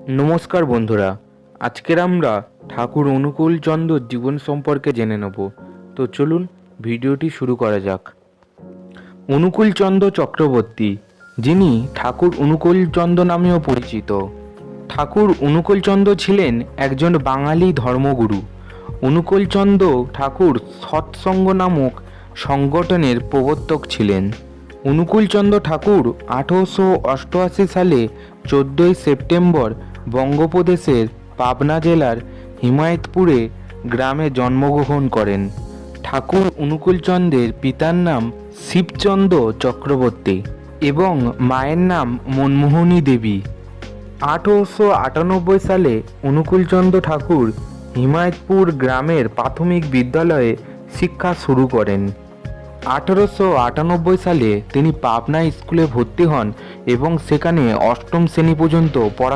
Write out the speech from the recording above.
নমস্কার বন্ধুরা, আজকের আমরা ঠাকুর অনুকূল চন্দ্রর জীবন সম্পর্কে জেনে নেব। তো চলুন ভিডিওটি শুরু করা যাক। অনুকূল চন্দ্র চক্রবর্তী, যিনি ঠাকুর অনুকূল চন্দ্র নামেও পরিচিত। ঠাকুর অনুকূল চন্দ্র ছিলেন একজন বাঙালি ধর্মগুরু। অনুকূল চন্দ্র ঠাকুর সৎসঙ্গ নামক সংগঠনের প্রবর্তক ছিলেন। অনুকূল চন্দ্র ঠাকুর 1888 সালে 14ই সেপ্টেম্বর বঙ্গপ্রদেশের পাবনা জেলার হিমায়তপুরে গ্রামে জন্মগ্রহণ করেন। ঠাকুর অনুকূল চন্দ্রের পিতার নাম শিবচন্দ্র চক্রবর্তী এবং মায়ের নাম মনমোহিনী দেবী। 1898 সালে অনুকূলচন্দ্র ঠাকুর হিমায়তপুর গ্রামের প্রাথমিক বিদ্যালয়ে শিক্ষা শুরু করেন। 1898 সালে তিনি পাবনা স্কুলে ভর্তি হন এবং সেখানে অষ্টম শ্রেণী পর্যন্ত পড়াশোনা